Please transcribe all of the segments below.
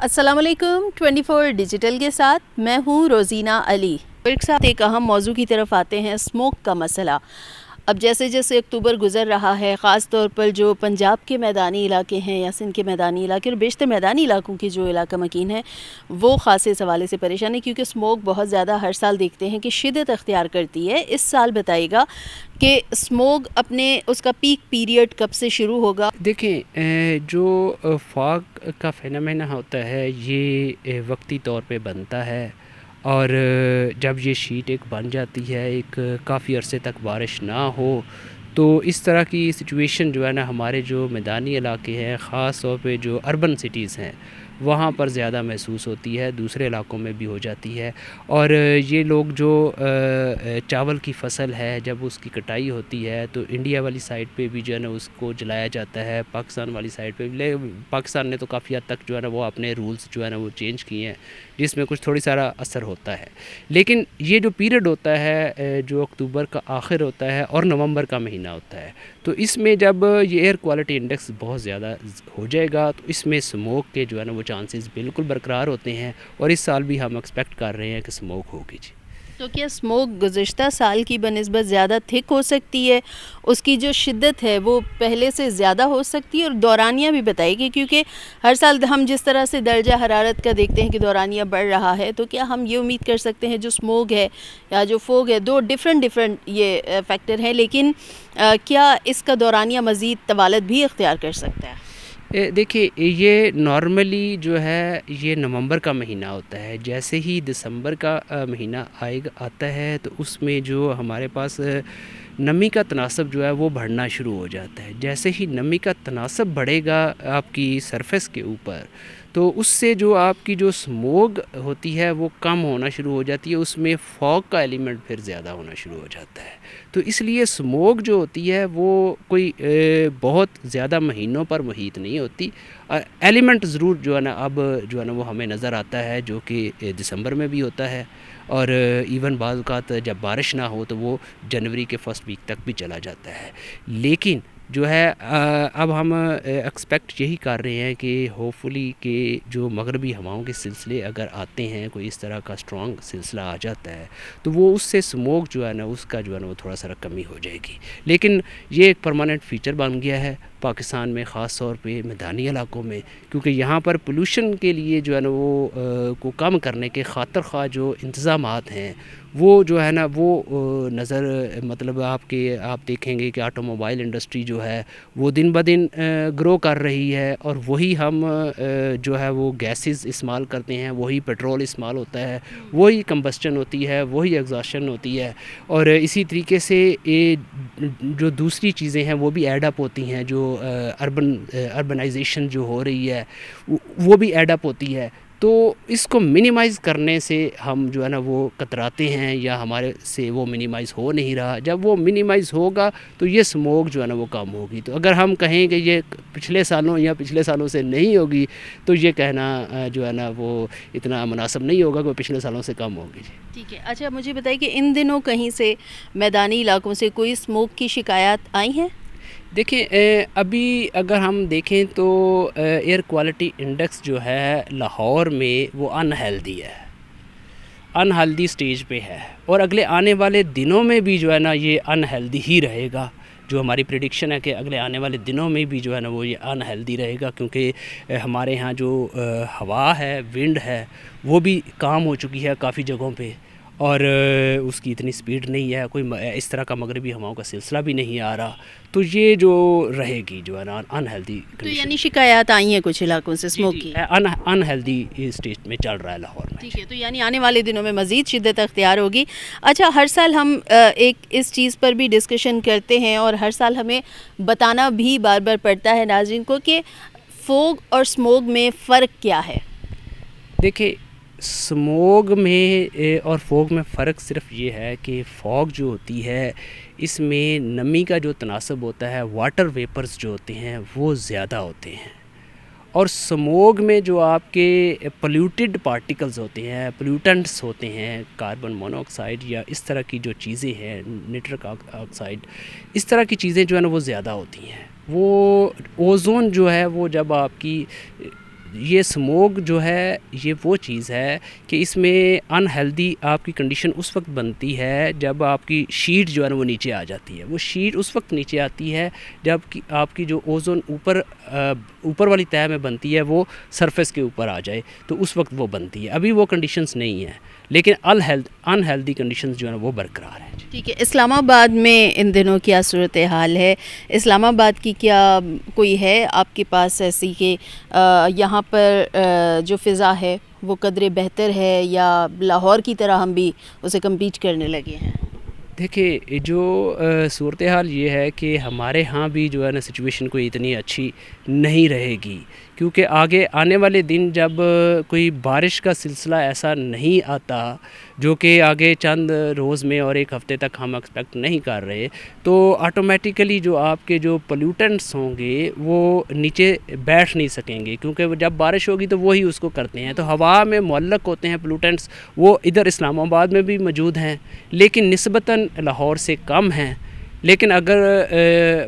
السلام علیکم 24 ڈیجیٹل کے ساتھ میں ہوں روزینہ علی۔ ایک ساتھ ایک اہم موضوع کی طرف آتے ہیں، اسموک کا مسئلہ۔ اب جیسے جیسے اکتوبر گزر رہا ہے، خاص طور پر جو پنجاب کے میدانی علاقے ہیں یا سندھ کے میدانی علاقے اور بیشتر میدانی علاقوں کی جو علاقہ مکین ہے وہ خاصے اس حوالے سے پریشان ہے، کیونکہ اسموک بہت زیادہ ہر سال دیکھتے ہیں کہ شدت اختیار کرتی ہے۔ اس سال بتائیے گا کہ اسموک اپنے اس کا پیک پیریڈ کب سے شروع ہوگا؟ دیکھیں، جو فاگ کا فینومینا ہوتا ہے یہ وقتی طور پہ بنتا ہے، اور جب یہ شیٹ ایک بن جاتی ہے، ایک کافی عرصے تک بارش نہ ہو، تو اس طرح کی سچویشن جو ہے نا ہمارے جو میدانی علاقے ہیں، خاص طور پہ جو اربن سٹیز ہیں وہاں پر زیادہ محسوس ہوتی ہے، دوسرے علاقوں میں بھی ہو جاتی ہے۔ اور یہ لوگ جو چاول کی فصل ہے جب اس کی کٹائی ہوتی ہے تو انڈیا والی سائڈ پہ بھی جو ہے نا اس کو جلایا جاتا ہے، پاکستان والی سائڈ پہ بھی۔ پاکستان نے تو کافی حد تک جو ہے نا وہ اپنے رولز جو ہے نا وہ چینج کیے ہیں، جس میں کچھ تھوڑی سارا اثر ہوتا ہے۔ لیکن یہ جو پیریڈ ہوتا ہے جو اکتوبر کا آخر ہوتا ہے اور نومبر کا مہینہ ہوتا ہے، تو اس میں جب یہ ایئر کوالٹی انڈیکس بہت زیادہ ہو جائے گا تو اس میں اسموک کے جو ہے نا وہ چانسز بالکل برقرار ہوتے ہیں، اور اس سال بھی ہم ایکسپیکٹ کر رہے ہیں کہ اسموک ہوگی جی۔ تو کیا اسموک گزشتہ سال کی بنسبت زیادہ تھک ہو سکتی ہے؟ اس کی جو شدت ہے وہ پہلے سے زیادہ ہو سکتی ہے؟ اور دورانیہ بھی بتائیے گی، کیونکہ ہر سال ہم جس طرح سے درجہ حرارت کا دیکھتے ہیں کہ دورانیہ بڑھ رہا ہے، تو کیا ہم یہ امید کر سکتے ہیں جو اسموک ہے یا جو فوگ ہے، دو ڈیفرنٹ یہ فیکٹر ہیں، لیکن کیا اس کا دورانیہ مزید طوالت بھی اختیار کر سکتا ہے؟ دیکھیے، یہ نارملی جو ہے یہ نومبر کا مہینہ ہوتا ہے، جیسے ہی دسمبر کا مہینہ آتا ہے تو اس میں جو ہمارے پاس نمی کا تناسب جو ہے وہ بڑھنا شروع ہو جاتا ہے۔ جیسے ہی نمی کا تناسب بڑھے گا آپ کی سرفیس کے اوپر، تو اس سے جو آپ کی جو اسموگ ہوتی ہے وہ کم ہونا شروع ہو جاتی ہے، اس میں فوگ کا ایلیمنٹ پھر زیادہ ہونا شروع ہو جاتا ہے۔ تو اس لیے اسموگ جو ہوتی ہے وہ کوئی بہت زیادہ مہینوں پر محیط نہیں ہوتی۔ ایلیمنٹ ضرور جو ہے نا اب جو ہے نا وہ ہمیں نظر آتا ہے، جو کہ دسمبر میں بھی ہوتا ہے، اور ایون بعض اوقات جب بارش نہ ہو تو وہ جنوری کے فرسٹ ویک تک بھی چلا جاتا ہے۔ لیکن جو ہے اب ہم ایکسپیکٹ یہی کر رہے ہیں کہ ہوپفلی کہ جو مغربی ہواؤں کے سلسلے اگر آتے ہیں، کوئی اس طرح کا اسٹرانگ سلسلہ آ جاتا ہے تو وہ اس سے اسموک جو ہے نا اس کا جو ہے نا وہ تھوڑا سا کمی ہو جائے گی۔ لیکن یہ ایک پرماننٹ فیچر بن گیا ہے پاکستان میں، خاص طور پہ میدانی علاقوں میں، کیونکہ یہاں پر پولوشن کے لیے جو ہے نا وہ کو کم کرنے کے خاطر خواہ جو انتظامات ہیں وہ جو ہے نا وہ نظر مطلب آپ دیکھیں گے کہ آٹو موبائل انڈسٹری جو ہے وہ دن بدن گرو کر رہی ہے، اور وہی ہم جو ہے وہ گیسز استعمال کرتے ہیں، وہی پیٹرول استعمال ہوتا ہے، وہی کمبسچن ہوتی ہے، وہی ایگزاشن ہوتی ہے، اور اسی طریقے سے جو دوسری چیزیں ہیں وہ بھی ایڈ اپ ہوتی ہیں، جو اربنائزیشن جو ہو رہی ہے وہ بھی ایڈ اپ ہوتی ہے۔ تو اس کو منیمائز کرنے سے ہم جو ہے نا وہ کتراتے ہیں، یا ہمارے سے وہ منیمائز ہو نہیں رہا۔ جب وہ منیمائز ہوگا تو یہ اسموک جو ہے نا وہ کم ہوگی۔ تو اگر ہم کہیں کہ یہ پچھلے سالوں سے نہیں ہوگی تو یہ کہنا جو ہے نا وہ اتنا مناسب نہیں ہوگا کہ وہ پچھلے سالوں سے کم ہوگی جی۔ ٹھیک ہے، اچھا مجھے بتائیے کہ ان دنوں کہیں سے میدانی علاقوں سے کوئی اسموک کی شکایات آئی ہیں؟ دیکھیں، ابھی اگر ہم دیکھیں تو ایئر کوالٹی انڈیکس جو ہے لاہور میں وہ انہیلدی ہے، انہیلدی سٹیج پہ ہے، اور اگلے آنے والے دنوں میں بھی جو ہے نا یہ انہیلدی ہی رہے گا۔ جو ہماری پریڈکشن ہے کہ اگلے آنے والے دنوں میں بھی جو ہے نا وہ یہ انہیلدی رہے گا، کیونکہ ہمارے ہاں جو ہوا ہے، ونڈ ہے، وہ بھی کام ہو چکی ہے کافی جگہوں پہ، اور اس کی اتنی سپیڈ نہیں ہے، کوئی اس طرح کا مغربی ہواؤں کا سلسلہ بھی نہیں آ رہا، تو یہ جو رہے گی جو ہے نا انہیلدی تو یعنی شکایات آئی ہیں کچھ علاقوں سے اسموک کی؟ انہیلدی اسٹیج میں چل رہا ہے لاہور میں۔ ٹھیک ہے، تو یعنی آنے والے دنوں میں مزید شدت اختیار ہوگی۔ اچھا، ہر سال ہم ایک اس چیز پر بھی ڈسکشن کرتے ہیں، اور ہر سال ہمیں بتانا بھی بار بار پڑتا ہے ناظرین کو کہ فوگ اور اسموگ میں فرق کیا ہے؟ دیکھیں، اسموگ میں اور فوگ میں فرق صرف یہ ہے کہ فوگ جو ہوتی ہے اس میں نمی کا جو تناسب ہوتا ہے، واٹر ویپرز جو ہوتے ہیں وہ زیادہ ہوتے ہیں، اور اسموگ میں جو آپ کے پلیوٹیڈ پارٹیکلز ہوتے ہیں، پلیوٹنٹس ہوتے ہیں، کاربن مونو آکسائڈ یا اس طرح کی جو چیزیں ہیں، نٹرک آکسائڈ، اس طرح کی چیزیں جو ہے نا وہ زیادہ ہوتی ہیں۔ وہ اوزون جو ہے وہ جب آپ کی یہ اسموک جو ہے یہ وہ چیز ہے کہ اس میں ان ہیلدی آپ کی کنڈیشن اس وقت بنتی ہے جب آپ کی شیٹ جو ہے نا وہ نیچے آ جاتی ہے. وہ شیٹ اس وقت نیچے آتی ہے جب کہ آپ کی جو اوزون اوپر والی تہہ میں بنتی ہے وہ سرفیس کے اوپر آ جائے تو اس وقت وہ بنتی ہے. ابھی وہ کنڈیشنز نہیں ہیں لیکن ان ہیلدی کنڈیشنز جو ہے نا وہ برقرار ہیں. ٹھیک ہے. اسلام آباد میں ان دنوں کیا صورتحال ہے؟ اسلام آباد کی کیا کوئی ہے آپ کے پاس ایسی کہ یہاں پر جو فضا ہے وہ قدرے بہتر ہے یا لاہور کی طرح ہم بھی اسے کمپیٹ کرنے لگے ہیں؟ دیکھیں جو صورتحال یہ ہے کہ ہمارے ہاں بھی جو ہے نا سچویشن کوئی اتنی اچھی نہیں رہے گی کیونکہ آگے آنے والے دن جب کوئی بارش کا سلسلہ ایسا نہیں آتا جو کہ آگے چند روز میں اور ایک ہفتے تک ہم ایکسپیکٹ نہیں کر رہے تو آٹومیٹیکلی جو آپ کے جو پلیوٹنٹس ہوں گے وہ نیچے بیٹھ نہیں سکیں گے کیونکہ جب بارش ہوگی تو وہی اس کو کرتے ہیں. تو ہوا میں معلق ہوتے ہیں پلیوٹنٹس, وہ ادھر اسلام آباد میں بھی موجود ہیں لیکن نسبتاً لاہور سے کم ہیں. لیکن اگر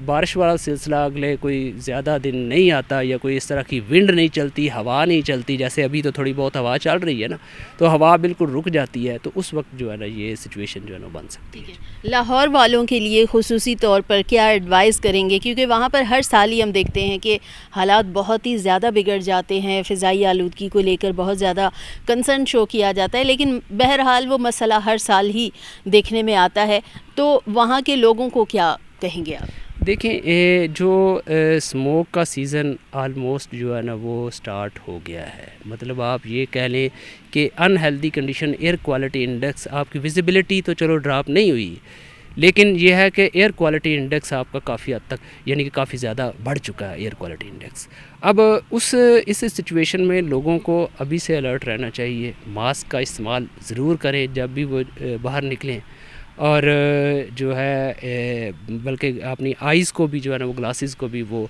بارش والا سلسلہ اگلے کوئی زیادہ دن نہیں آتا یا کوئی اس طرح کی ونڈ نہیں چلتی, ہوا نہیں چلتی, جیسے ابھی تو تھوڑی بہت ہوا چل رہی ہے نا تو ہوا بالکل رک جاتی ہے تو اس وقت جو ہے نا یہ سچویشن جو ہے نا بن سکتی ہے. لاہور والوں کے لیے خصوصی طور پر کیا ایڈوائز کریں گے کیونکہ وہاں پر ہر سال ہی ہم دیکھتے ہیں کہ حالات بہت ہی زیادہ بگڑ جاتے ہیں, فضائی آلودگی کو لے کر بہت زیادہ کنسرن شو کیا جاتا ہے لیکن بہرحال وہ مسئلہ ہر سال ہی دیکھنے میں آتا ہے, تو وہاں کے لوگوں کو کیا کہیں گے آپ؟ دیکھیں جو اسموک کا سیزن آلموسٹ جو ہے نا وہ سٹارٹ ہو گیا ہے. مطلب آپ یہ کہہ لیں کہ in healthy condition air quality index آپ کی ویزیبلٹی تو چلو ڈراپ نہیں ہوئی لیکن یہ ہے کہ ایئر کوالٹی انڈیکس آپ کا کافی حد تک یعنی کہ کافی زیادہ بڑھ چکا ہے ایئر کوالٹی انڈیکس. اب اس سچویشن میں لوگوں کو ابھی سے الرٹ رہنا چاہیے. ماسک کا استعمال ضرور کریں جب بھی وہ باہر نکلیں اور جو ہے بلکہ اپنی آئیز کو بھی جو ہے نا وہ گلاسز کو بھی وہ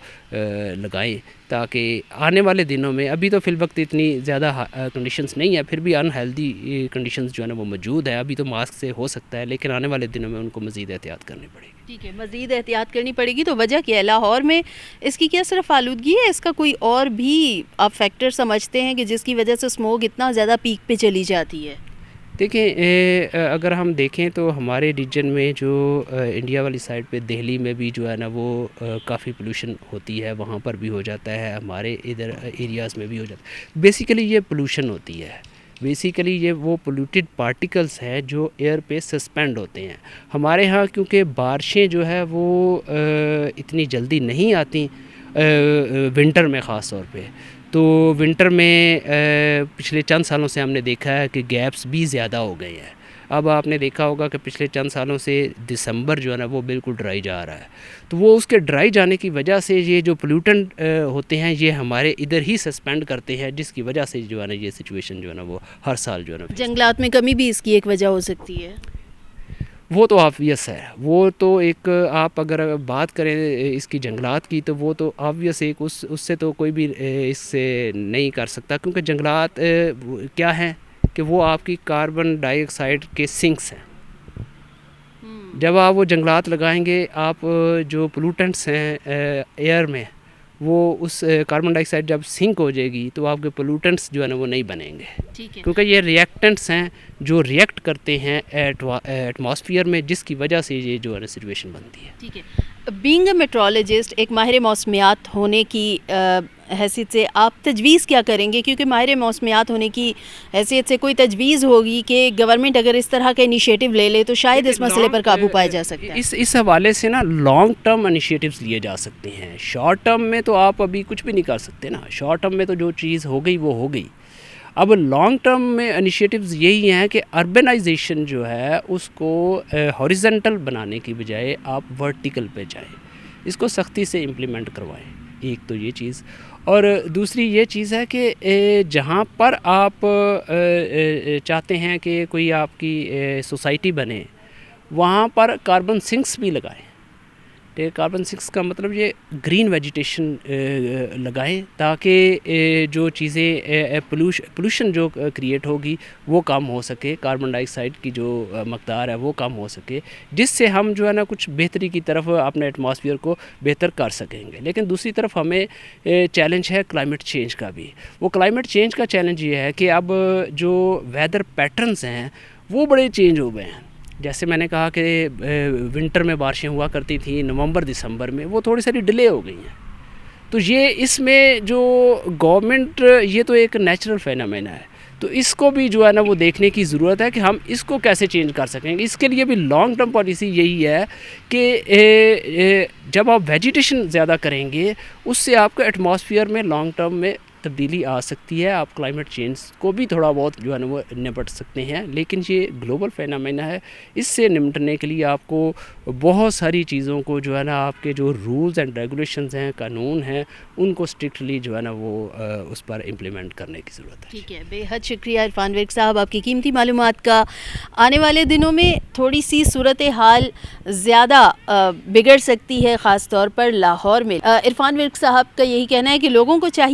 لگائیں تاکہ آنے والے دنوں میں, ابھی تو فی الوقت اتنی زیادہ کنڈیشنز نہیں ہیں پھر بھی ان ہیلدی کنڈیشنز جو ہے نا وہ موجود ہے. ابھی تو ماسک سے ہو سکتا ہے لیکن آنے والے دنوں میں ان کو مزید احتیاط کرنی پڑے گی. ٹھیک ہے, مزید احتیاط کرنی پڑے گی. تو وجہ کیا ہے لاہور میں اس کی؟ کیا صرف آلودگی ہے, اس کا کوئی اور بھی آپ فیکٹر سمجھتے ہیں کہ جس کی وجہ سے اسموگ اتنا زیادہ پیک پہ چلی جاتی ہے؟ دیکھیں اگر ہم دیکھیں تو ہمارے ریجن میں جو انڈیا والی سائڈ پہ دہلی میں بھی جو ہے نا وہ کافی پولوشن ہوتی ہے, وہاں پر بھی ہو جاتا ہے, ہمارے ادھر ایریاز میں بھی ہو جاتا ہے. بیسیکلی یہ پولوشن ہوتی ہے, بیسیکلی یہ وہ پولیوٹیڈ پارٹیکلز ہیں جو ایئر پہ سسپینڈ ہوتے ہیں. ہمارے ہاں کیونکہ بارشیں جو ہے وہ اتنی جلدی نہیں آتی ونٹر میں خاص طور پہ, تو ونٹر میں پچھلے چند سالوں سے ہم نے دیکھا ہے کہ گیپس بھی زیادہ ہو گئے ہیں. اب آپ نے دیکھا ہوگا کہ پچھلے چند سالوں سے دسمبر جو ہے نا وہ بالکل ڈرائی جا رہا ہے, تو وہ اس کے ڈرائی جانے کی وجہ سے یہ جو پولیوٹنٹ ہوتے ہیں یہ ہمارے ادھر ہی سسپینڈ کرتے ہیں جس کی وجہ سے جو ہے نا یہ سچویشن جو ہے نا وہ ہر سال جو ہے نا. جنگلات میں کمی بھی اس کی ایک وجہ ہو سکتی ہے. وہ تو آبویس ہے, وہ تو ایک آپ اگر بات کریں اس کی جنگلات کی تو وہ تو آبویس ایک اس سے تو کوئی بھی اس سے نہیں کر سکتا کیونکہ جنگلات کیا ہیں کہ وہ آپ کی کاربن ڈائی آکسائڈ کے سنکس ہیں. جب آپ وہ جنگلات لگائیں گے آپ جو پولوٹنٹس ہیں ایئر میں وہ اس کاربن ڈائی آکسائڈ جب سنک ہو جائے گی تو آپ کے پولوٹنٹس جو ہے نا وہ نہیں بنیں گے کیونکہ یہ ریئیکٹنٹس ہیں جو ریئیکٹ کرتے ہیں ایٹماسفیئر میں جس کی وجہ سے یہ جو ہے نا سچویشن بنتی ہے. ٹھیک ہے. بینگ اے میٹرولوجسٹ, ایک ماہر موسمیات ہونے کی حیثیت سے آپ تجویز کیا کریں گے کیونکہ ماہر موسمیات ہونے کی حیثیت سے کوئی تجویز ہوگی کہ گورنمنٹ اگر اس طرح کا انیشیٹو لے لے تو شاید اس مسئلے پر قابو پایا جا سکتا ہے؟ اس حوالے سے نا لانگ ٹرم انیشیٹوز لیے جا سکتے ہیں. شارٹ ٹرم میں تو آپ ابھی کچھ بھی نہیں کر سکتے نا, شارٹ ٹرم میں تو جو چیز ہو گئی وہ ہو گئی. اب لانگ ٹرم میں انیشیٹوز یہی ہیں کہ اربنائزیشن جو ہے اس کو ہاریزنٹل بنانے کی بجائے آپ ورٹیکل پہ جائیں, اس کو سختی سے امپلیمنٹ کروائیں. ایک تو یہ چیز, اور دوسری یہ چیز ہے کہ جہاں پر آپ چاہتے ہیں کہ کوئی آپ کی سوسائٹی بنے وہاں پر کاربن سنکس بھی لگائیں. کاربن 6 کا مطلب یہ گرین ویجیٹیشن لگائیں تاکہ جو چیزیں پولوشن جو کریٹ ہوگی وہ کم ہو سکے، کاربن ڈائی آکسائڈ کی جو مقدار ہے وہ کم ہو سکے، جس سے ہم جو ہے نا کچھ بہتری کی طرف اپنے ایٹماسفیئر کو بہتر کر سکیں گے۔ لیکن دوسری طرف ہمیں چیلنج ہے کلائمیٹ چینج کا بھی۔ وہ کلائمیٹ چینج کا چیلنج یہ ہے کہ اب جو ویدر پیٹرنز ہیں وہ بڑے چینج ہو گئے ہیں۔ جیسے میں نے کہا کہ ونٹر میں بارشیں ہوا کرتی تھیں نومبر دسمبر میں، وہ تھوڑی ساری ڈیلے ہو گئی ہیں۔ تو یہ اس میں جو گورنمنٹ، یہ تو ایک نیچرل فینامنا ہے، تو اس کو بھی جو ہے نا وہ دیکھنے کی ضرورت ہے کہ ہم اس کو کیسے چینج کر سکیں گے۔ اس کے لیے بھی لانگ ٹرم پالیسی یہی ہے کہ جب آپ ویجیٹیشن زیادہ کریں گے اس سے آپ کا ایٹماسفیئر میں لانگ ٹرم میں تبدیلی آ سکتی ہے، آپ کلائمیٹ چینج کو بھی تھوڑا بہت جو ہے نا وہ نپٹ سکتے ہیں۔ لیکن یہ گلوبل فینامنا ہے، اس سے نمٹنے کے لیے آپ کو بہت ساری چیزوں کو جو ہے نا آپ کے جو رولز اینڈ ریگولیشنز ہیں، قانون ہیں، ان کو اسٹرکٹلی جو ہے نا وہ اس پر امپلیمنٹ کرنے کی ضرورت ہے۔ ٹھیک ہے، بے حد شکریہ عرفان ورک صاحب آپ کی قیمتی معلومات کا۔ آنے والے دنوں میں تھوڑی سی صورتحال زیادہ بگڑ سکتی ہے، خاص طور پر لاہور میں۔ عرفان ورک صاحب کا یہی کہنا ہے کہ لوگوں کو چاہیے